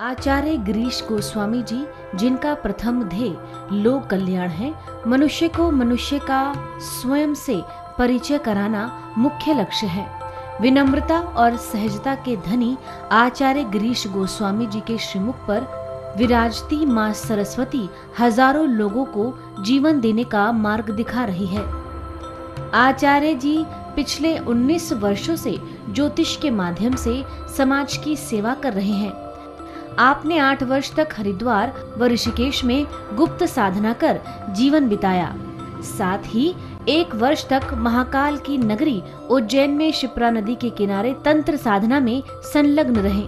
आचार्य गिरीश गोस्वामी जी, जिनका प्रथम ध्येय लोक कल्याण है, मनुष्य को मनुष्य का स्वयं से परिचय कराना मुख्य लक्ष्य है। विनम्रता और सहजता के धनी आचार्य गिरीश गोस्वामी जी के श्रीमुख पर विराजती मां सरस्वती हजारों लोगों को जीवन देने का मार्ग दिखा रही है। आचार्य जी पिछले 19 वर्षों से ज्योतिष के माध्यम से समाज की सेवा कर रहे हैं। आपने 8 वर्ष तक हरिद्वार व ऋषिकेश में गुप्त साधना कर जीवन बिताया। साथ ही 1 वर्ष तक महाकाल की नगरी उज्जैन में शिप्रा नदी के किनारे तंत्र साधना में संलग्न रहे।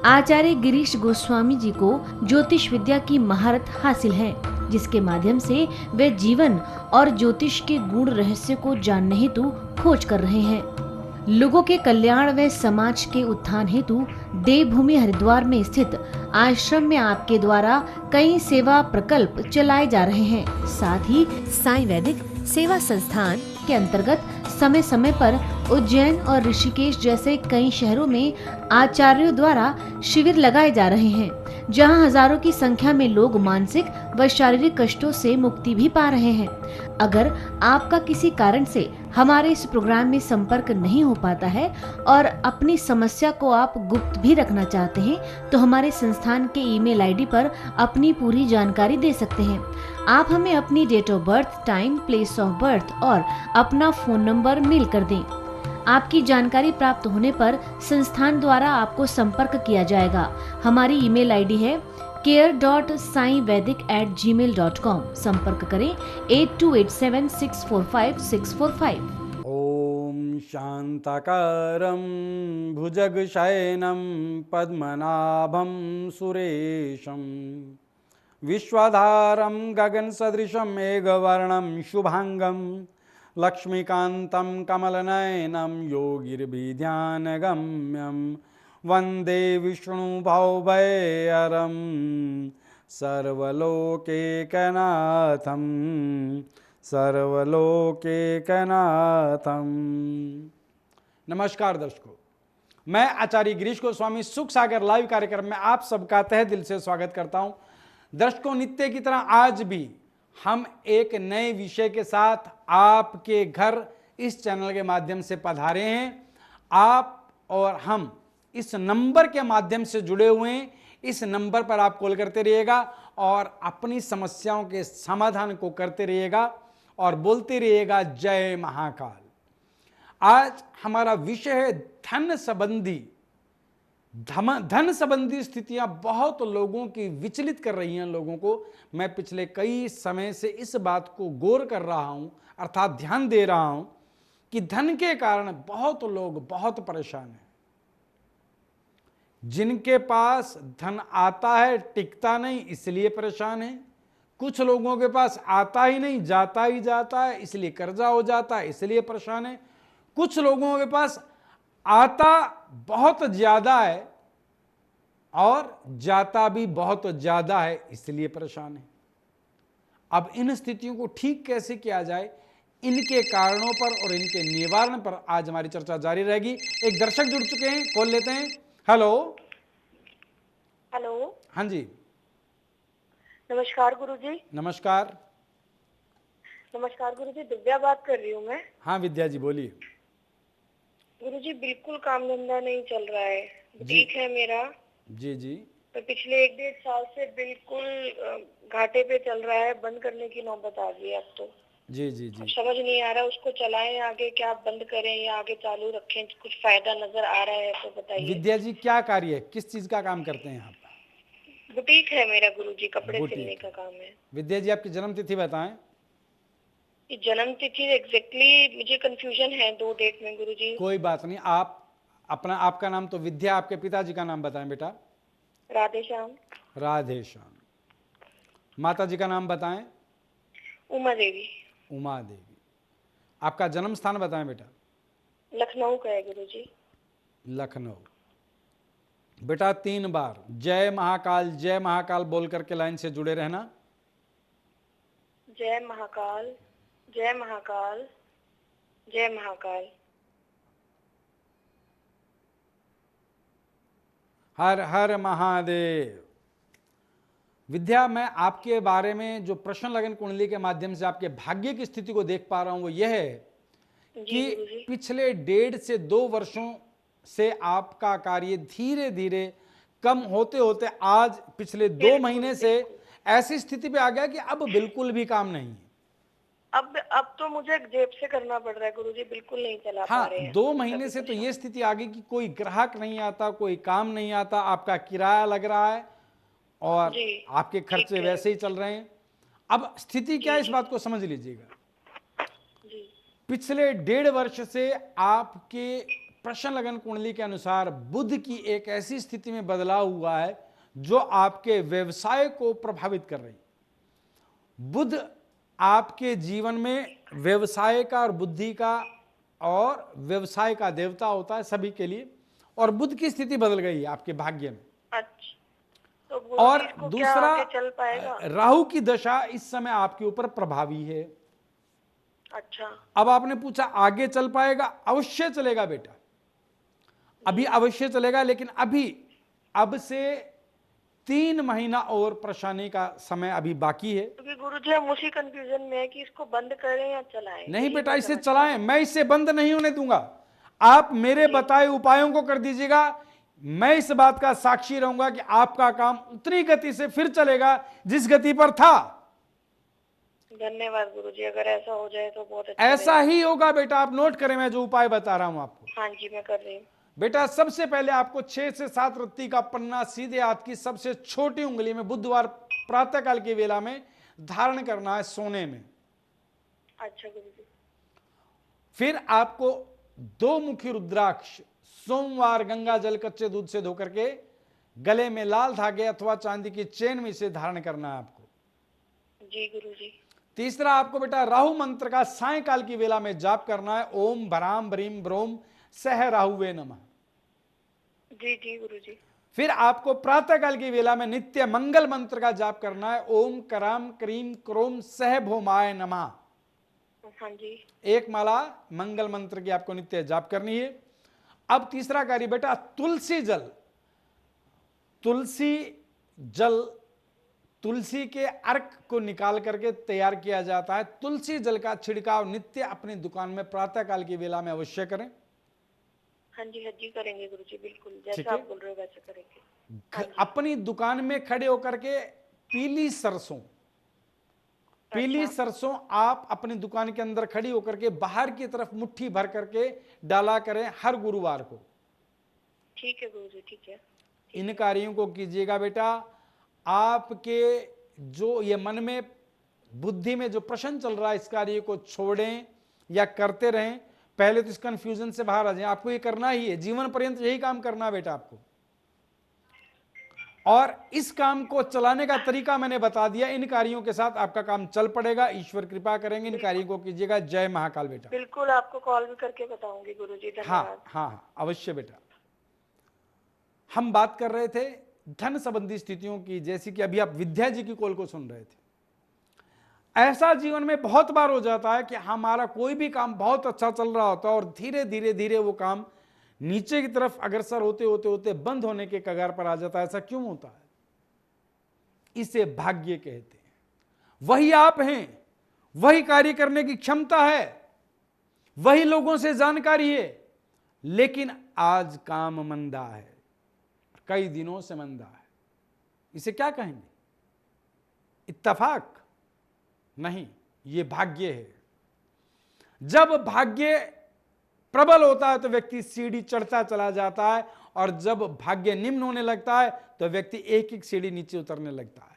आचार्य गिरीश गोस्वामी जी को ज्योतिष विद्या की महारत हासिल है, जिसके माध्यम से वे जीवन और ज्योतिष के गूढ़ रहस्य को जानने हेतु खोज कर रहे हैं। लोगों के कल्याण व समाज के उत्थान हेतु देवभूमि हरिद्वार में स्थित आश्रम में आपके द्वारा कई सेवा प्रकल्प चलाए जा रहे हैं। साथ ही साईं वैदिक सेवा संस्थान के अंतर्गत समय समय पर उज्जैन और ऋषिकेश जैसे कई शहरों में आचार्यों द्वारा शिविर लगाए जा रहे हैं, जहां हजारों की संख्या में लोग मानसिक व शारीरिक कष्टों से मुक्ति भी पा रहे हैं। अगर आपका किसी कारण से हमारे इस प्रोग्राम में संपर्क नहीं हो पाता है और अपनी समस्या को आप गुप्त भी रखना चाहते हैं, तो हमारे संस्थान के ईमेल आईडी पर अपनी पूरी जानकारी दे सकते हैं। आप हमें अपनी date of birth, time, place of birth और अपना फोन नंबर मेल कर दें। आपकी जानकारी प्राप्त होने पर संस्थान द्वारा आपको संपर्क किया जाएगा। हमारी ईमेल आईडी है care.saivedic@gmail.com। संपर्क करें 8287645645। ओम शांताकारं भुजगशयनं पद्मनाभं सुरेशं विश्वधारं गगनसदृशं मेघवर्णं शुभांगं लक्ष्मीकान्तं कमलनयनं योगिर्भिध्यानगम्यं वन्दे विष्णुभवभयहरं सर्वलोकैकनाथं सर्वलोकैकनाथम। नमस्कार दर्शकों, मैं आचार्य गिरीश गोस्वामी सुख सागर लाइव कार्यक्रम में आप सबका तहे दिल से स्वागत करता हूं। दर्शकों, नित्य की तरह आज भी हम एक नए विषय के साथ आपके घर इस चैनल के माध्यम से पधारे हैं। आप और हम इस नंबर के माध्यम से जुड़े हुए हैं। इस नंबर पर आप कॉल करते रहिएगा और अपनी समस्याओं के समाधान को करते रहिएगा और बोलते रहिएगा जय महाकाल। आज हमारा विषय है धन संबंधी स्थितियां बहुत लोगों की विचलित कर रही हैं। लोगों को मैं पिछले कई समय से इस बात को गौर कर रहा हूं, अर्थात ध्यान दे रहा हूं कि धन के कारण बहुत लोग बहुत परेशान हैं। जिनके पास धन आता है टिकता नहीं, इसलिए परेशान है। कुछ लोगों के पास आता ही नहीं, जाता ही जाता है, इसलिए कर्जा हो जाता है, इसलिए परेशान है। कुछ लोगों के पास आता बहुत ज्यादा है और जाता भी बहुत ज्यादा है, इसलिए परेशान है। अब इन स्थितियों को ठीक कैसे किया जाए, इनके कारणों पर और इनके निवारण पर आज हमारी चर्चा जारी रहेगी। एक दर्शक जुड़ चुके हैं, कॉल लेते हैं। हेलो। हेलो। हाँ जी, नमस्कार गुरुजी। नमस्कार। नमस्कार गुरुजी, दिव्या बात कर रही हूँ मैं। हाँ विद्या जी, बोलिए। गुरुजी, बिल्कुल काम धंधा नहीं चल रहा है। जी बुटीक है मेरा, जी जी पर पिछले 1-1.5 साल से बिल्कुल घाटे पे चल रहा है। बंद करने की नौबत आ गई है अब तो। जी जी जी अब समझ नहीं आ रहा उसको चलाएं आगे, क्या बंद करें या आगे चालू रखें। कुछ फायदा नजर आ रहा है तो बताइए। विद्या जी, क्या कार्य है, किस चीज का काम करते हैं आप? बुटीक है मेरा गुरुजी, कपड़े सिलने बुटीक का है। काम है। विद्या जी, आपकी जन्म तिथि बताएं। ये जन्म तिथि एग्जैक्टली मुझे कंफ्यूजन है 2 डेट में गुरुजी। कोई बात नहीं, आप आपका नाम तो विद्या, आपके पिताजी का नाम बताएं बेटा। राधे श्याम। राधे श्याम। माता जी का नाम बताएं। उमा देवी। उमा देवी। आपका जन्म स्थान बताएं बेटा। लखनऊ का है गुरुजी। लखनऊ। बेटा 3 बार जय महाकाल बोल करके लाइन से जुड़े रहना। जय महाकाल, जय महाकाल, जय महाकाल। हर हर महादेव। विद्या, मैं आपके बारे में जो प्रश्न लगन कुंडली के माध्यम से आपके भाग्य की स्थिति को देख पा रहा हूं वो यह है जी कि गुरुजी। पिछले 1.5 से 2 वर्षों से आपका कार्य धीरे धीरे कम होते होते आज पिछले 2 बिल्कुल, महीने से ऐसी स्थिति पे आ गया कि अब बिल्कुल भी काम नहीं है। अब तो मुझे जेब से करना पड़ रहा है गुरुजी, बिल्कुल नहीं चला पा हाँ, रहे हैं। 2 महीने से तो ये स्थिति आ गई कि कोई ग्राहक नहीं आता, कोई काम नहीं आता, आपका किराया लग रहा है और जी, आपके खर्चे ठीक है। वैसे ही चल रहे हैं। अब स्थिति क्या है इस जी। बात को समझ लीजिएगा। जी पिछले 1.5 वर्ष से आपके प्रश्न लगन कुंडली के अनुसार बुध की एक ऐसी स्थिति में बदलाव हुआ है जो आपके व्यवसाय को प्रभावित कर रही। बुध आपके जीवन में व्यवसाय का और बुद्धि का और व्यवसाय का देवता होता है सभी के लिए, और बुध की स्थिति बदल गई है आपके भाग्य में। अच्छा, तो और गुरुजी इसको क्या दूसरा, आगे चल पाएगा? राहु की दशा इस समय आपके ऊपर प्रभावी है। अच्छा। अब आपने पूछा आगे चल पाएगा, अवश्य चलेगा बेटा, अभी अवश्य चलेगा, लेकिन अभी अब से 3 महीना और परेशानी का समय अभी बाकी है। क्योंकि गुरुजी हम उसी कंफ्यूजन में है कि इसको बंद करें या चलाएं। नहीं यही बेटा, मैं इसे समझ चलाएं, मैं इसे बंद नहीं होने दूंगा। आप मेरे बताए उपायों को कर दीजिएगा, मैं इस बात का साक्षी रहूंगा कि आपका काम उतनी गति से फिर चलेगा जिस गति पर था। धन्यवाद गुरुजी, अगर ऐसा हो जाए तो बहुत अच्छा ऐसा ही होगा बेटा, आप नोट करें मैं जो उपाय बता रहा हूं आपको। हाँ जी, मैं कर रही हूँ। बेटा, सबसे पहले आपको 6 से 7 रत्ती का पन्ना सीधे हाथ की सबसे छोटी उंगली में बुधवार प्रातःकाल की वेला में धारण करना है सोने में। अच्छा गुरुजी। फिर आपको 2 मुखी रुद्राक्ष सोमवार गंगा जल कच्चे दूध से धोकर के गले में लाल धागे अथवा चांदी की चेन में इसे धारण करना है आपको। जी गुरुजी। तीसरा, आपको बेटा राहु मंत्र का सायंकाल की वेला में जाप करना है, ओम भराम ब्रीम ब्रोम सह राहुवे नमः। जी जी गुरुजी। फिर आपको प्रातःकाल की वेला में नित्य मंगल मंत्र का जाप करना है, ओम कराम क्रीम क्रोम सह भौमाय नमः। हाँ जी। एक माला मंगल मंत्र की आपको नित्य जाप करनी है। अब तीसरा कार्य बेटा, तुलसी जल, तुलसी के अर्क को निकाल करके तैयार किया जाता है। तुलसी जल का छिड़काव नित्य अपनी दुकान में प्रातःकाल की वेला में अवश्य करें। हाँ जी करेंगे गुरुजी, बिल्कुल ठीक जैसा है। आप बोल रहे हो वैसे करेंगे। अपनी दुकान में खड़े होकर के पीली सरसों आप अपनी दुकान के अंदर खड़ी होकर के बाहर की तरफ मुट्ठी भर करके डाला करें हर गुरुवार को। ठीक है गुरुजी, ठीक है। इन कार्यों को कीजिएगा बेटा। आपके जो ये मन में बुद्धि में जो प्रश्न चल रहा है इस कार्य को छोड़ें या करते रहें। पहले तो इस कंफ्यूजन से बाहर आ जाएं, आपको ये करना ही है, जीवन पर्यंत यही काम करना है बेटा आपको। और इस काम को चलाने का तरीका मैंने बता दिया, इन कार्यों के साथ आपका काम चल पड़ेगा, ईश्वर कृपा करेंगे। इन कार्यों को कीजिएगा। जय महाकाल बेटा। बिल्कुल आपको कॉल भी करके बताऊंगी गुरुजी, धन्यवाद। हाँ, अवश्य बेटा। हम बात कर रहे थे धन संबंधी स्थितियों की, जैसे कि अभी आप विद्या जी की कॉल को सुन रहे थे। ऐसा जीवन में बहुत बार हो जाता है कि हमारा कोई भी काम बहुत अच्छा चल रहा होता है और धीरे धीरे धीरे वो काम नीचे की तरफ अग्रसर होते होते होते बंद होने के कगार पर आ जाता है। ऐसा क्यों होता है? इसे भाग्य कहते हैं। वही आप हैं, वही कार्य करने की क्षमता है, वही लोगों से जानकारी है, लेकिन आज काम मंदा है, कई दिनों से मंदा है। इसे क्या कहेंगे? इत्तेफाक नहीं, ये भाग्य है। जब भाग्य प्रबल होता है तो व्यक्ति सीढ़ी चढ़ता चला जाता है, और जब भाग्य निम्न होने लगता है तो व्यक्ति एक एक सीढ़ी नीचे उतरने लगता है।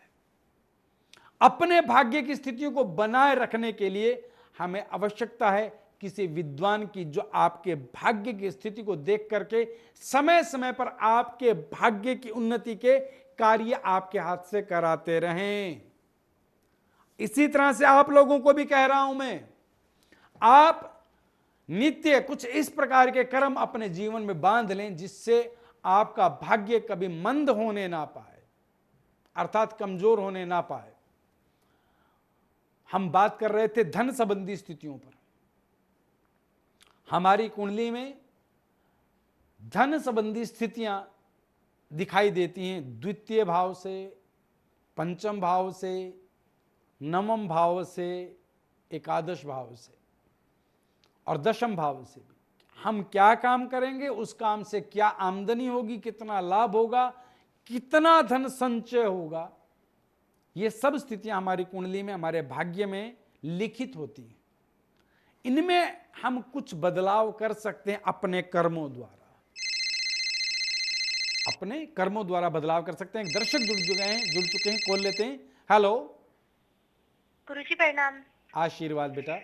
अपने भाग्य की स्थितियों को बनाए रखने के लिए हमें आवश्यकता है किसी विद्वान की, जो आपके भाग्य की स्थिति को देख करके समय समय पर आपके भाग्य की उन्नति के कार्य आपके हाथ से कराते रहें। इसी तरह से आप लोगों को भी कह रहा हूं मैं, आप नित्य कुछ इस प्रकार के कर्म अपने जीवन में बांध लें जिससे आपका भाग्य कभी मंद होने ना पाए, अर्थात कमजोर होने ना पाए। हम बात कर रहे थे धन संबंधी स्थितियों पर। हमारी कुंडली में धन संबंधी स्थितियां दिखाई देती हैं द्वितीय भाव से, पंचम भाव से, नवम भाव से, एकादश भाव से और दशम भाव से भी। हम क्या काम करेंगे, उस काम से क्या आमदनी होगी, कितना लाभ होगा, कितना धन संचय होगा, ये सब स्थितियां हमारी कुंडली में, हमारे भाग्य में लिखित होती हैं। इनमें हम कुछ बदलाव कर सकते हैं अपने कर्मों द्वारा, अपने कर्मों द्वारा बदलाव कर सकते हैं। एक दर्शक जुड़ चुके हैं, कॉल लेते हैं। हेलो गुरुजी प्रणाम। आशीर्वाद बेटा।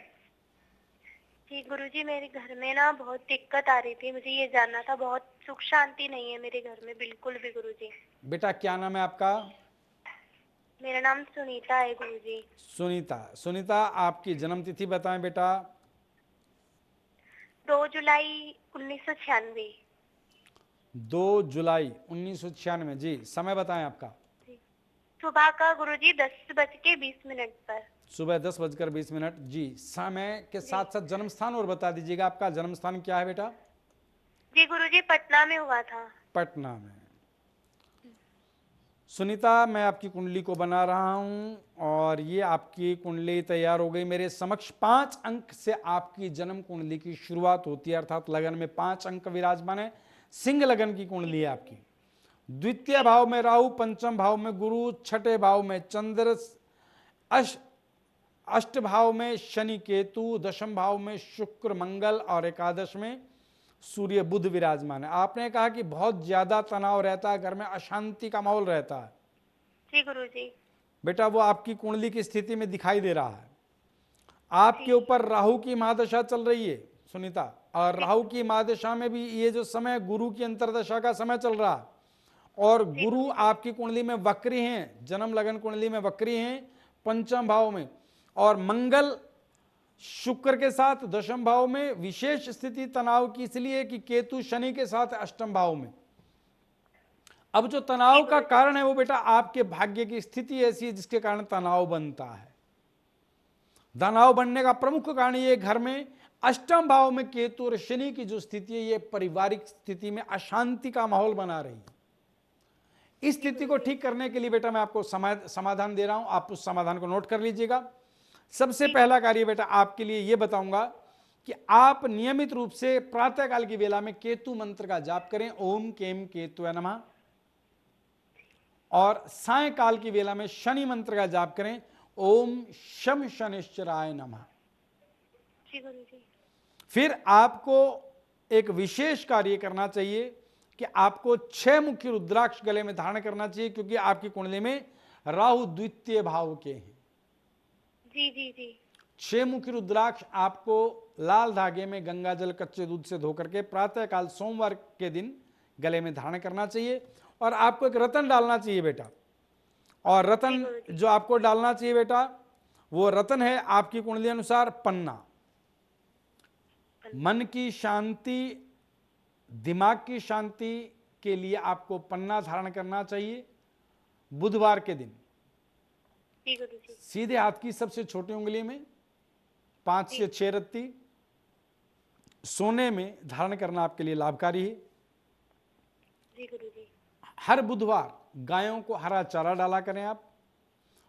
जी गुरुजी, मेरे घर में ना बहुत दिक्कत आ रही थी, मुझे ये जानना था। बहुत सुख शांति नहीं है मेरे घर में बिल्कुल भी गुरुजी। बेटा क्या नाम है आपका? मेरा नाम सुनीता है गुरुजी। सुनीता। सुनीता, आपकी जन्म तिथि बताएं बेटा। 2 जुलाई 1996। 2 जुलाई 1996। जी, समय बताएं आपका। सुबह का गुरुजी 10:20 पर। सुबह 10:20। जी, समय के साथ साथ जन्म स्थान और बता दीजिएगा। आपका जन्म स्थान क्या है बेटा? जी गुरुजी, पटना में हुआ था। पटना में। सुनीता, मैं आपकी कुंडली को बना रहा हूं और ये आपकी कुंडली तैयार हो गई मेरे समक्ष। 5 अंक से आपकी जन्म कुंडली की शुरुआत होती है, अर्थात लगन में 5 अंक विराजमान है। सिंह लगन की कुंडली है आपकी। द्वितीय भाव में राहु, पंचम भाव में गुरु, छठे भाव में चंद्र, अष्ट भाव में शनि केतु, दशम भाव में शुक्र मंगल और एकादश में सूर्य बुध विराजमान है। आपने कहा कि बहुत ज्यादा तनाव रहता है, घर में अशांति का माहौल रहता है। जी गुरुजी। बेटा वो आपकी कुंडली की स्थिति में दिखाई दे रहा है। आपके ऊपर राहु की महादशा चल रही है सुनीता, और राहु की महादशा में भी ये जो समय गुरु की अंतरदशा का समय चल रहा है, और गुरु आपकी कुंडली में वक्री हैं, जन्म लगन कुंडली में वक्री हैं पंचम भाव में, और मंगल शुक्र के साथ दशम भाव में। विशेष स्थिति तनाव की इसलिए कि केतु शनि के साथ अष्टम भाव में। अब जो तनाव का कारण है वो बेटा आपके भाग्य की स्थिति ऐसी है जिसके कारण तनाव बनता है। तनाव बनने का प्रमुख कारण ये घर में अष्टम भाव में केतु और शनि की जो स्थिति है, ये पारिवारिक स्थिति में अशांति का माहौल बना रही है। इस स्थिति को ठीक करने के लिए बेटा मैं आपको समाधान दे रहा हूं, आप उस समाधान को नोट कर लीजिएगा। सबसे पहला कार्य बेटा आपके लिए यह बताऊंगा कि आप नियमित रूप से प्रातःकाल की वेला में केतु मंत्र का जाप करें, ओम केम केतुवे नमः, और सायंकाल की वेला में शनि मंत्र का जाप करें, ओम शम शनिश्चराय नमः। फिर आपको एक विशेष कार्य करना चाहिए कि आपको 6 मुखी रुद्राक्ष गले में धारण करना चाहिए, क्योंकि आपकी कुंडली में राहु द्वितीय भाव के हैं। जी जी जी। 6 मुखी रुद्राक्ष आपको लाल धागे में गंगा जल कच्चे दूध से धोकर के प्रातःकाल सोमवार के दिन गले में धारण करना चाहिए। और आपको एक रतन डालना चाहिए बेटा, और रतन जो आपको डालना चाहिए बेटा वो रतन है आपकी कुंडली अनुसार पन्ना। मन की शांति, दिमाग की शांति के लिए आपको पन्ना धारण करना चाहिए बुधवार के दिन। सीधे हाथ की सबसे छोटी उंगली में 5 से 6 रत्ती सोने में धारण करना आपके लिए लाभकारी है। जी गुरुजी। हर बुधवार गायों को हरा चारा डाला करें आप,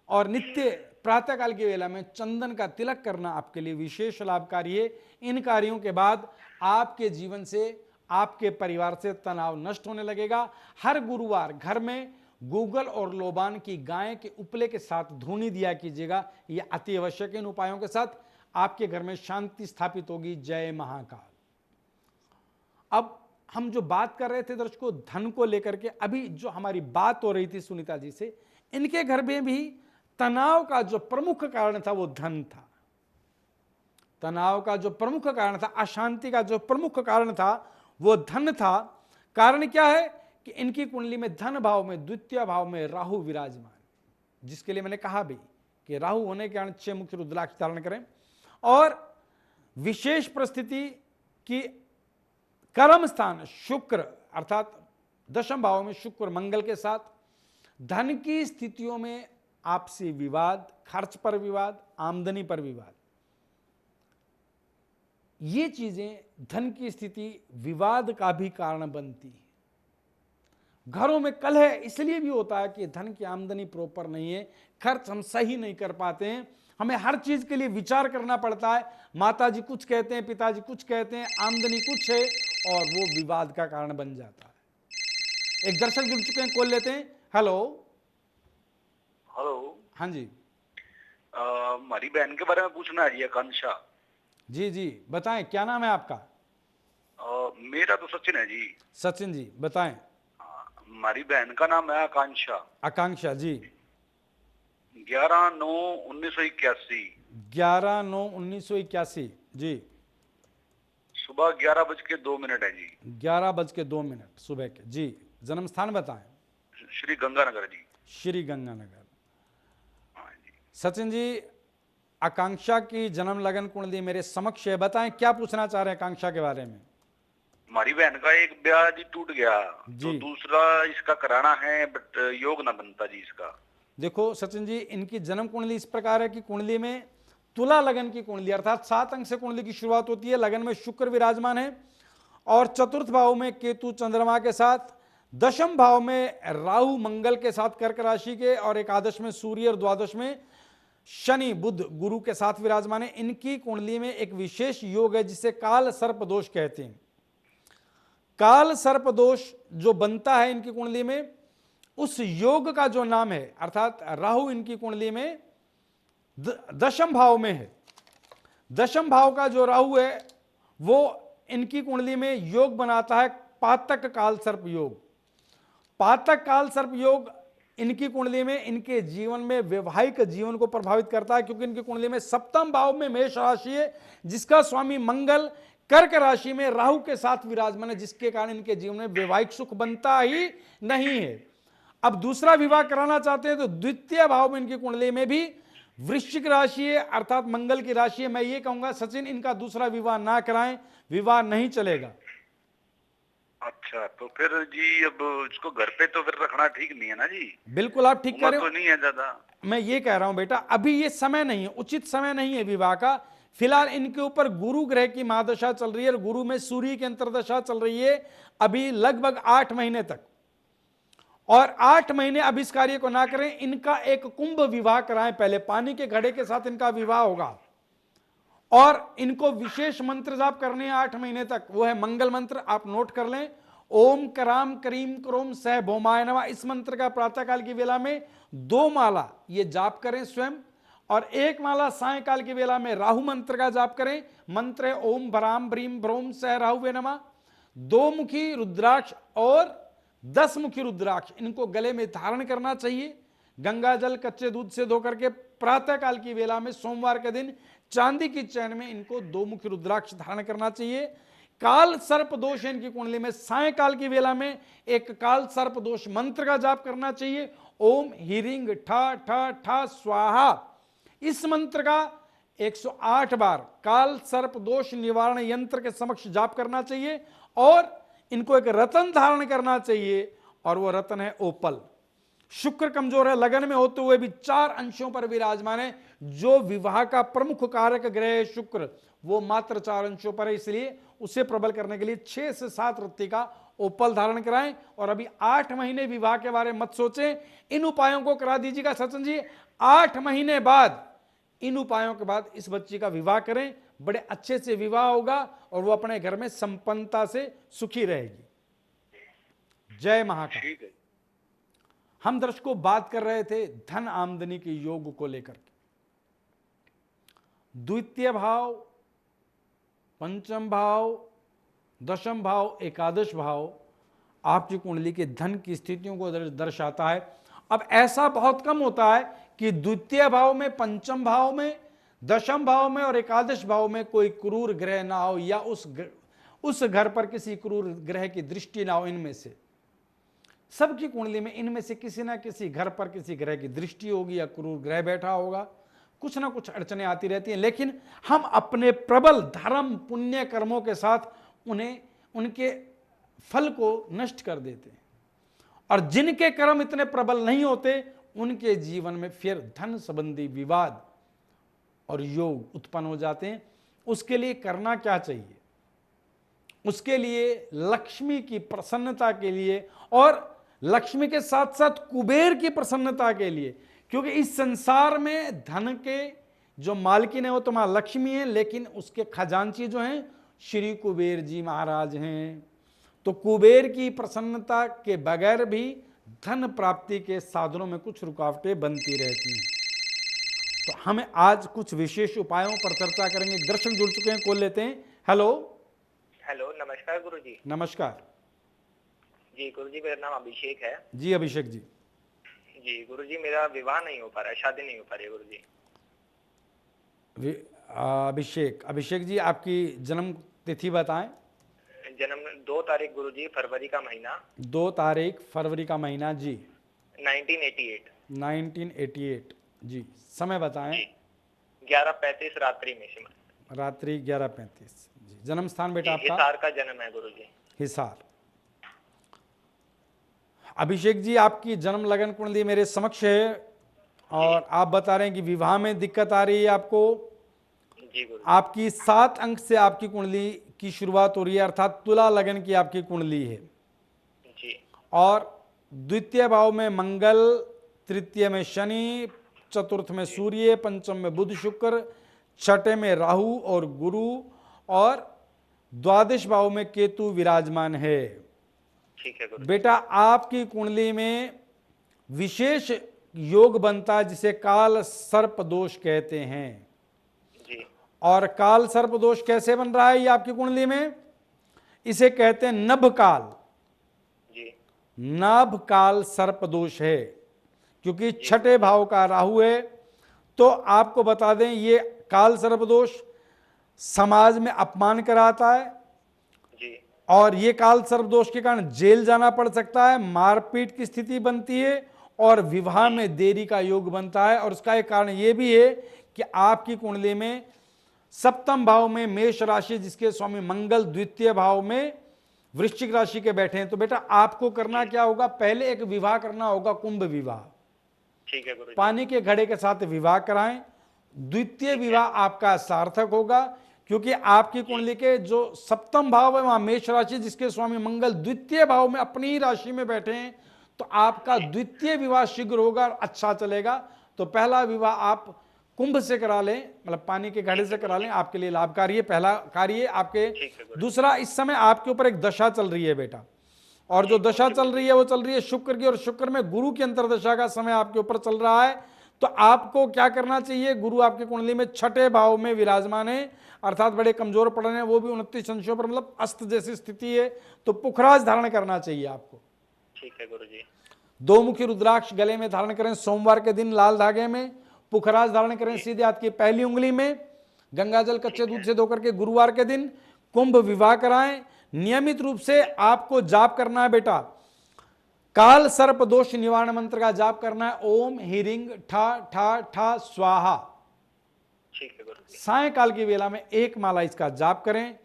और नित्य प्रातःकाल की वेला में चंदन का तिलक करना आपके लिए विशेष लाभकारी है। इन कार्यों के बाद आपके जीवन से, आपके परिवार से तनाव नष्ट होने लगेगा। हर गुरुवार घर में गूगल और लोबान की गाय के उपले के साथ धूनी दिया कीजिएगा, यह अति आवश्यक। इन उपायों के साथ आपके घर में शांति स्थापित होगी। जय महाकाल। अब हम जो बात कर रहे थे दर्शकों धन को लेकर के, अभी जो हमारी बात हो रही थी सुनीता जी से, इनके घर में भी तनाव का जो प्रमुख कारण था वो धन था। तनाव का जो प्रमुख कारण था, अशांति का जो प्रमुख कारण था वो धन था। कारण क्या है कि इनकी कुंडली में धन भाव में द्वितीय भाव में राहु विराजमान, जिसके लिए मैंने कहा भी कि राहु होने के कारण 6 मुखी रुद्राक्ष धारण करें। और विशेष परिस्थिति की कर्म स्थान शुक्र अर्थात दशम भाव में शुक्र मंगल के साथ धन की स्थितियों में आपसी विवाद, खर्च पर विवाद, आमदनी पर विवाद, ये चीजें धन की स्थिति विवाद का भी कारण बनती है। घरों में कलह इसलिए भी होता है कि धन की आमदनी प्रॉपर नहीं है, खर्च हम सही नहीं कर पाते हैं, हमें हर चीज के लिए विचार करना पड़ता है। माताजी कुछ कहते हैं, पिताजी कुछ कहते हैं, आमदनी कुछ है और वो विवाद का कारण बन जाता है। एक दर्शक जुड़ चुके हैं, कॉल लेते हैं। हेलो। हेलो। हाँ जी। हमारी बहन के बारे में पूछना है जी, आकांक्षा। जी जी बताएं, क्या नाम है आपका? मेरा तो सचिन है जी। सचिन जी बताएं। हमारी बहन का नाम है आकांक्षा। आकांक्षा जी। 11/9/1981। 11/9/1981 जी। सुबह 11:02 है जी। 11:02 सुबह के जी। जन्म स्थान बताएं। श्री गंगानगर जी। श्री गंगानगर। हाँ जी। सचिन जी, आकांक्षा की जन्म लगन कुंडली मेरे समक्ष है, बताएं क्या पूछना चाह रहे हैं आकांक्षा के बारे में। हमारी बहन का एक ब्याह जी टूट गया, तो जी। दूसरा इसका कराना है, बट योग ना बनता जी इसका। देखो सचिन जी, इनकी जन्म कुंडली इस प्रकार है कि कुंडली में तुला लगन की कुंडली, अर्थात 7 अंक से कुंडली की शुरुआत होती है। लगन में शुक्र विराजमान है और चतुर्थ भाव में केतु चंद्रमा के साथ, दशम भाव में राहु मंगल के साथ कर्क राशि के, और एकादश में सूर्य और द्वादश में शनि बुध गुरु के साथ विराजमान है। इनकी कुंडली में एक विशेष योग है जिसे काल सर्प दोष कहते हैं। काल सर्प दोष जो बनता है इनकी कुंडली में, उस योग का जो नाम है, अर्थात राहु इनकी कुंडली में दशम भाव में है। दशम भाव का जो राहु है वो इनकी कुंडली में योग बनाता है पातक काल सर्प योग। पातक काल सर्प योग इनकी कुंडली में इनके जीवन में वैवाहिक जीवन को प्रभावित करता है, क्योंकि इनकी कुंडली में सप्तम भाव में मेष राशि है जिसका स्वामी मंगल कर्क राशि में राहु के साथ विराजमान है, जिसके कारण इनके जीवन में वैवाहिक सुख बनता ही नहीं है। अब दूसरा विवाह कराना चाहते हैं तो द्वितीय भाव में इनकी कुंडली में भी वृश्चिक राशि है, अर्थात मंगल की राशि है। मैं ये कहूंगा सचिन, इनका दूसरा विवाह ना कराएं, विवाह नहीं चलेगा। अच्छा, तो फिर जी अब इसको घर पे तो फिर रखना ठीक नहीं है ना जी? बिल्कुल आप ठीक करें। तो नहीं है ज्यादा। मैं ये कह रहा हूं बेटा, अभी ये समय नहीं है, उचित समय नहीं है विवाह का। फिलहाल इनके ऊपर गुरु ग्रह की महादशा चल रही है और गुरु में सूर्य की अंतर्दशा चल रही है अभी लगभग 8 महीने तक, और 8 महीने अब इस कार्य को ना करें। इनका एक कुंभ विवाह कराएं, पहले पानी के घड़े के साथ इनका विवाह होगा, और इनको विशेष मंत्र जाप करने हैं 8 महीने तक। वो है मंगल मंत्र, आप नोट कर लें, ओम कराम करीम क्रोम सह भौमाय नमः। इस मंत्र का प्रातःकाल की वेला में 2 माला ये जाप करें स्वयं, और 1 माला सायंकाल की वेला में राहु मंत्र का जाप करें। मंत्र है ओम भराम ब्रीम भ्रोम सह राहुवे नमः। 2 मुखी रुद्राक्ष और 10 मुखी रुद्राक्ष इनको गले में धारण करना चाहिए। गंगा जल कच्चे दूध से धो करके प्रातःकाल की वेला में सोमवार के दिन चांदी की चैन में इनको 2 मुखी रुद्राक्ष धारण करना चाहिए। काल सर्प दोष है इनकी कुंडली में, सायंकाल की वेला में एक काल सर्प दोष मंत्र का जाप करना चाहिए। ओम हीरिंग ठा ठा ठा स्वाहा, इस मंत्र का 108 बार काल सर्प दोष निवारण यंत्र के समक्ष जाप करना चाहिए, और इनको एक रतन धारण करना चाहिए, और वो रतन है ओपल। शुक्र कमजोर है, लगन में होते हुए भी 4 अंशों पर विराजमान है। जो विवाह का प्रमुख कारक ग्रह है शुक्र, वो मात्र 4 अंशों पर है, इसलिए उसे प्रबल करने के लिए 6 से 7 रत्ती का ओपल धारण कराएं। और अभी 8 महीने विवाह के बारे में मत सोचें, इन उपायों को करा दीजिएगा सचिन जी। 8 महीने बाद, इन उपायों के बाद इस बच्ची का विवाह करें, बड़े अच्छे से विवाह होगा और वो अपने घर में संपन्नता से सुखी रहेगी। जय महाकाल। ठीक है। हम दर्शकों बात कर रहे थे धन आमदनी के योग को लेकर के। द्वितीय भाव, पंचम भाव, दशम भाव, एकादश भाव आपकी कुंडली के धन की स्थितियों को दर्शाता है। अब ऐसा बहुत कम होता है कि द्वितीय भाव में, पंचम भाव में, दशम भाव में और एकादश भाव में कोई क्रूर ग्रह ना हो, या उस घर पर किसी क्रूर ग्रह की दृष्टि ना हो। इनमें से सबकी कुंडली में इनमें से किसी ना किसी घर पर किसी ग्रह की दृष्टि होगी या क्रूर ग्रह बैठा होगा। कुछ ना कुछ अड़चने आती रहती हैं, लेकिन हम अपने प्रबल धर्म पुण्य कर्मों के साथ उनके फल को नष्ट कर देते हैं। और जिनके कर्म इतने प्रबल नहीं होते, उनके जीवन में फिर धन संबंधी विवाद और योग उत्पन्न हो जाते हैं। उसके लिए करना क्या चाहिए? उसके लिए लक्ष्मी की प्रसन्नता के लिए और लक्ष्मी के साथ साथ कुबेर की प्रसन्नता के लिए, क्योंकि इस संसार में धन के जो मालकिन है वो तो मां लक्ष्मी है, लेकिन उसके खजांची जो हैं श्री कुबेर जी महाराज हैं। तो कुबेर की प्रसन्नता के बगैर भी धन प्राप्ति के साधनों में कुछ रुकावटें बनती रहती हैं। तो हमें आज कुछ विशेष उपायों पर चर्चा करेंगे। दर्शक जुड़ चुके हैं, कॉल लेते हैं। हेलो। हेलो, नमस्कार गुरुजी। नमस्कार जी गुरुजी, मेरा नाम अभिषेक है। जी अभिषेक जी। जी गुरुजी, मेरा विवाह नहीं हो पा रहा है, शादी नहीं हो पा रही है गुरुजी। अभिषेक जी, आपकी जन्म तिथि बताएं। जन्म 2 तारीख गुरुजी, फरवरी का महीना। 2 तारीख फरवरी का महीना जी। 1988। 1988 जी। समय बताएं। 11:35 रात्रि में से। रात्रि 11:35 जी। जन्म स्थान बेटा आपका? हिसार का जन्म है गुरुजी। हिसार। अभिषेक जी, आपकी जन्म लगन कुंडली मेरे समक्ष है और आप बता रहे हैं कि विवाह में दिक्कत आ रही है आपको। जी गुरुजी। आपकी 7 अंक से आपकी कुंडली की शुरुआत हो रही है, अर्थात तुला लगन की आपकी कुंडली है जी। और द्वितीय भाव में मंगल, तृतीय में शनि, चतुर्थ में सूर्य, पंचम में बुध शुक्र, छठे में राहु और गुरु और द्वादश भाव में केतु विराजमान है। ठीक है गुरुजी। बेटा, आपकी कुंडली में विशेष योग बनता है जिसे काल सर्प दोष कहते हैं। जी। और काल सर्प दोष कैसे बन रहा है ये आपकी कुंडली में? इसे कहते हैं नभ काल। जी। नभ काल सर्प दोष है, क्योंकि छठे भाव का राहु है। तो आपको बता दें, ये काल सर्प दोष समाज में अपमान कराता है जी। और ये काल सर्प दोष के कारण जेल जाना पड़ सकता है, मारपीट की स्थिति बनती है और विवाह में देरी का योग बनता है। और उसका एक कारण ये भी है कि आपकी कुंडली में सप्तम भाव में मेष राशि, जिसके स्वामी मंगल द्वितीय भाव में वृश्चिक राशि के बैठे हैं। तो बेटा, आपको करना क्या होगा? पहले एक विवाह करना होगा, कुंभ विवाह। ठीक है गुरुजी। पानी के घड़े के साथ विवाह कराएं। द्वितीय विवाह आपका सार्थक होगा, क्योंकि आपकी कुंडली के जो सप्तम भाव है वहां मेष राशि, जिसके स्वामी मंगल द्वितीय भाव में अपनी ही राशि में बैठे हैं। तो आपका द्वितीय विवाह शीघ्र होगा और अच्छा चलेगा। तो पहला विवाह आप कुंभ से करा लें, मतलब पानी के घड़े से करा लें, आपके लिए लाभकारी है। पहला कार्य आपके। दूसरा, इस समय आपके ऊपर एक दशा चल रही है बेटा, और जो दशा चल रही है वो चल रही है शुक्र की, और शुक्र में गुरु की अंतरदशा का समय आपके ऊपर चल रहा है। तो आपको क्या करना चाहिए? गुरु आपकी कुंडली में छठे भाव में विराजमान है, अर्थात बड़े कमजोर पड़ रहे हैं, वो भी 29 अंशों पर, मतलब अस्त जैसी स्थिति है। तो पुखराज धारण करना चाहिए आपको। ठीक है गुरुजी। 2 मुखी रुद्राक्ष गले में धारण करें सोमवार के दिन लाल धागे में। पुखराज धारण करें सीधे हाथ की पहली उंगली में। गंगाजल कच्चे दूध से धोकर के गुरुवार के दिन कुंभ विवाह कराएं। नियमित रूप से आपको जाप करना है बेटा, काल सर्प दोष निवारण मंत्र का जाप करना है। ओम ह्रीं ठा ठा ठा स्वाहा। ठीक है गुरुजी। सायंकाल की वेला में 1 माला इसका जाप करें।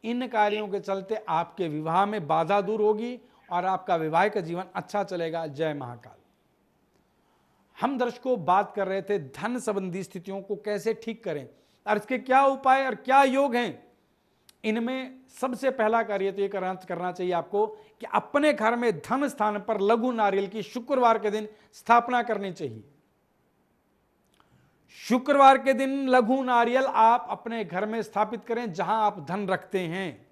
इन कार्यों के चलते आपके विवाह में बाधा दूर होगी और आपका वैवाहिक जीवन अच्छा चलेगा। जय महाकाल। हम दर्शकों बात कर रहे थे धन संबंधी स्थितियों को कैसे ठीक करें और इसके क्या उपाय और क्या योग हैं। इनमें सबसे पहला कार्य तो ये करना चाहिए आपको कि अपने घर में धन स्थान पर लघु नारियल की शुक्रवार के दिन स्थापना करनी चाहिए। शुक्रवार के दिन लघु नारियल आप अपने घर में स्थापित करें जहां आप धन रखते हैं।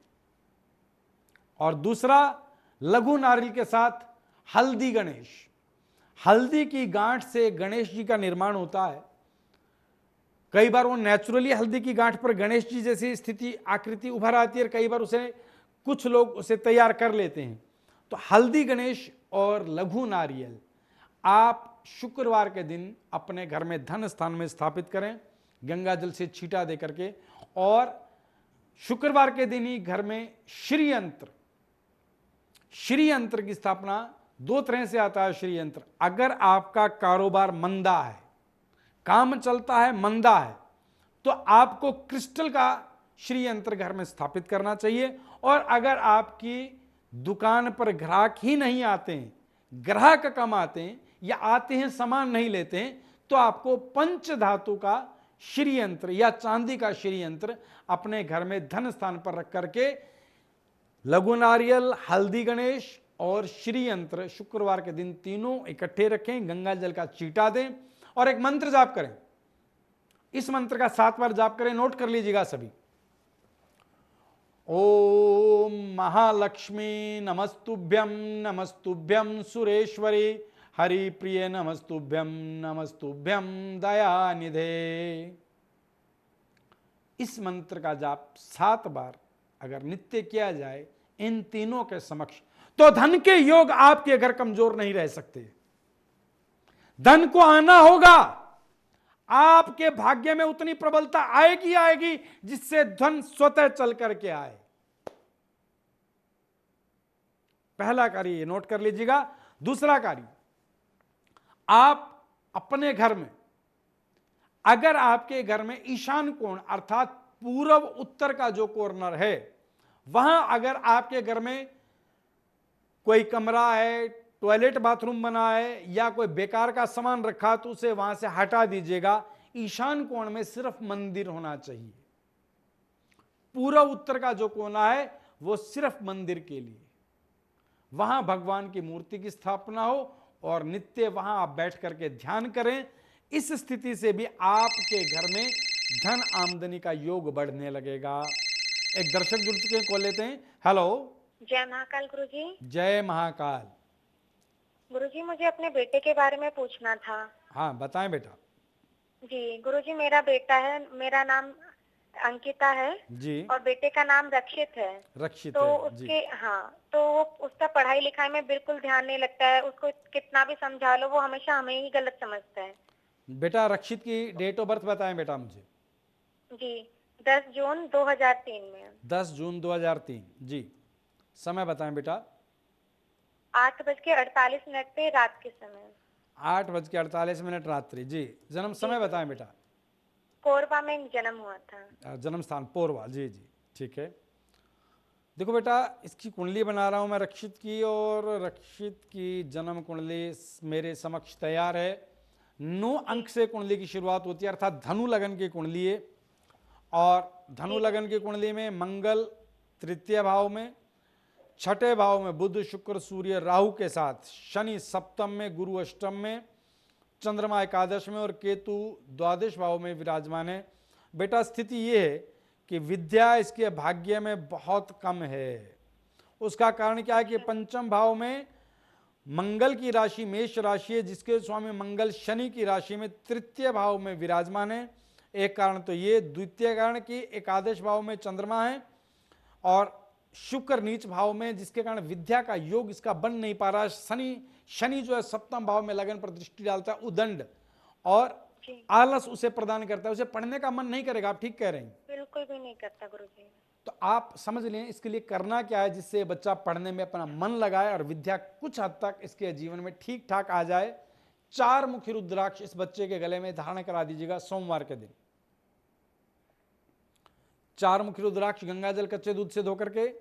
और दूसरा, लघु नारियल के साथ हल्दी गणेश। हल्दी की गांठ से गणेश जी का निर्माण होता है। कई बार वो नेचुरली हल्दी की गांठ पर गणेश जी जैसी स्थिति आकृति उभर आती है, कई बार उसे कुछ लोग उसे तैयार कर लेते हैं। तो हल्दी गणेश और लघु नारियल आप शुक्रवार के दिन अपने घर में धन स्थान में स्थापित करें, गंगा जल से छींटा दे करके। और शुक्रवार के दिन ही घर में श्री यंत्र की स्थापना। 2 तरह से आता है श्री यंत्र। अगर आपका कारोबार मंदा है, काम चलता है, मंदा है, तो आपको क्रिस्टल का श्री यंत्र घर में स्थापित करना चाहिए। और अगर आपकी दुकान पर ग्राहक ही नहीं आते हैं, ग्राहक कम आते हैं या आते हैं सामान नहीं लेते हैं, तो आपको पंच धातु का श्री यंत्र या चांदी का श्री यंत्र अपने घर में धन स्थान पर रख करके लघु नारियल, हल्दी गणेश, और श्री यंत्र शुक्रवार के दिन तीनों इकट्ठे रखें, गंगा जल का छींटा दें और एक मंत्र जाप करें। इस मंत्र का 7 बार जाप करें, नोट कर लीजिएगा सभी। ओम महालक्ष्मी नमस्तुभ्यं नमस्तुभ्यं सुरेश्वरी हरि प्रिय नमस्तुभ्यं नमस्तुभ्यं दयानिधे। इस मंत्र का जाप 7 बार अगर नित्य किया जाए इन तीनों के समक्ष, तो धन के योग आपके घर कमजोर नहीं रह सकते। धन को आना होगा, आपके भाग्य में उतनी प्रबलता आएगी आएगी जिससे धन स्वतः चल करके आए। पहला कार्य ये नोट कर लीजिएगा। दूसरा कार्य, आप अपने घर में, अगर आपके घर में ईशान कोण अर्थात पूर्व उत्तर का जो कॉर्नर है, वहां अगर आपके घर में कोई कमरा है, टॉयलेट बाथरूम बना है या कोई बेकार का सामान रखा, तो उसे वहां से हटा दीजिएगा। ईशान कोण में सिर्फ मंदिर होना चाहिए। पूर्व उत्तर का जो कोना है वो सिर्फ मंदिर के लिए, वहां भगवान की मूर्ति की स्थापना हो और नित्य वहां आप बैठ करके ध्यान करें। इस स्थिति से भी आपके घर में धन आमदनी का योग बढ़ने लगेगा। एक दर्शक जुड़ चुके हैं, कॉल लेते हैं। हेलो। जय महाकाल गुरुजी। जय महाकाल। गुरुजी, मुझे अपने बेटे के बारे में पूछना था। हाँ बताएं बेटा। जी गुरुजी, मेरा बेटा है, मेरा नाम अंकिता है जी। और बेटे का नाम रक्षित है। रक्षित तो है उसके जी। हाँ, तो उसका पढ़ाई लिखाई में बिल्कुल ध्यान नहीं लगता है। उसको कितना भी समझा लो वो हमेशा हमें ही गलत समझता है। बेटा रक्षित की डेट ऑफ बर्थ बताएं बेटा मुझे। जी 10 जून 2003 में। 10 जून 2003 जी। समय बताएं बेटा। 8:48 पे रात के समय। 8:48 रात्रि जी। जन्म समय बताएं बेटा। कोरबा में जन्म हुआ था। जन्म स्थान पोरवा जी जी, ठीक है। देखो बेटा, इसकी कुंडली बना रहा हूं मैं रक्षित की, और रक्षित की जन्म कुंडली मेरे समक्ष तैयार है। 9 अंक से कुंडली की शुरुआत होती है, अर्थात धनु लगन की कुंडली है। और धनु लगन की कुंडली में मंगल तृतीय भाव में, छठे भाव में बुध शुक्र सूर्य राहु के साथ, शनि सप्तम में, गुरु अष्टम में, चंद्रमा एकादश में और केतु द्वादश भाव में विराजमान है। बेटा स्थिति ये है कि विद्या इसके भाग्य में बहुत कम है। उसका कारण क्या है कि पंचम भाव में मंगल की राशि मेष राशि है, जिसके स्वामी मंगल शनि की राशि में तृतीय भाव में विराजमान है। एक कारण तो ये, द्वितीय कारण कि एकादश भाव में चंद्रमा है और शुक्र नीच भाव में, जिसके कारण विद्या का योग इसका बन नहीं पा रहा है। शनि जो है सप्तम भाव में लगन पर दृष्टि डालता है, उदंड और आलस उसे प्रदान करता है, उसे पढ़ने का मन नहीं करेगा। आप ठीक कह रहे हैं, बिल्कुल भी नहीं करता गुरुजी। तो आप समझ लें इसके लिए करना क्या है, जिससे बच्चा पढ़ने में अपना मन लगाए और विद्या कुछ हद तक इसके जीवन में ठीक ठाक आ जाए। 4 मुखी रुद्राक्ष इस बच्चे के गले में धारण करा दीजिएगा सोमवार के दिन। 4 मुखी रुद्राक्ष गंगा जल कच्चे दूध से धोकर के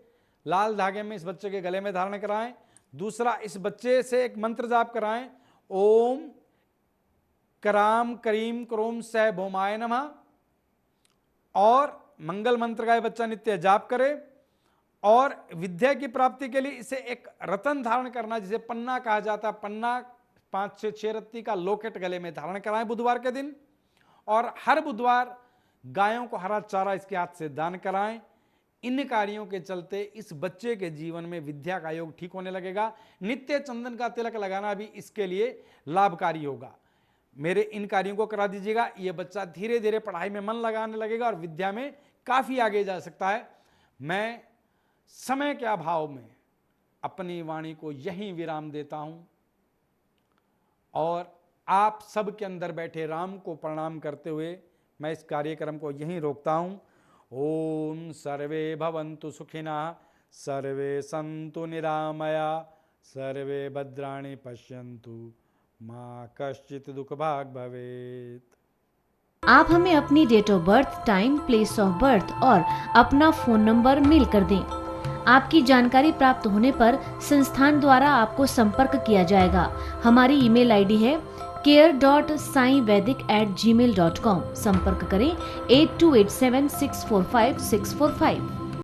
लाल धागे में इस बच्चे के गले में धारण कराएं। दूसरा, इस बच्चे से एक मंत्र जाप कराएं, ओम कराम करीम क्रोम सह भौमाय नमः, और मंगल मंत्र का बच्चा नित्य जाप करे। और विद्या की प्राप्ति के लिए इसे एक रतन धारण करना, जिसे पन्ना कहा जाता है, पन्ना 5 से 6 रत्ती का लॉकेट गले में धारण कराएं बुधवार के दिन। और हर बुधवार गायों को हरा चारा इसके हाथ से दान कराएं। इन कार्यों के चलते इस बच्चे के जीवन में विद्या का योग ठीक होने लगेगा। नित्य चंदन का तिलक लगाना भी इसके लिए लाभकारी होगा। मेरे इन कार्यों को करा दीजिएगा, ये बच्चा धीरे धीरे पढ़ाई में मन लगाने लगेगा और विद्या में काफी आगे जा सकता है। मैं समय के अभाव में अपनी वाणी को यहीं विराम देता हूं और आप सबके अंदर बैठे राम को प्रणाम करते हुए मैं इस कार्यक्रम को यहीं रोकता हूं। ओम सर्वे भवन्तु सुखिनः, सर्वे सन्तु निरामया, सर्वे भद्राणि पश्यन्तु, माँ कश्चित् दुख भाग भवेत्। आप हमें अपनी date of birth, time, place of birth और अपना फोन नंबर मेल कर दें। आपकी जानकारी प्राप्त होने पर संस्थान द्वारा आपको संपर्क किया जाएगा। हमारी ईमेल आईडी है care.saivedic@gmail.com। संपर्क करें 8287645645।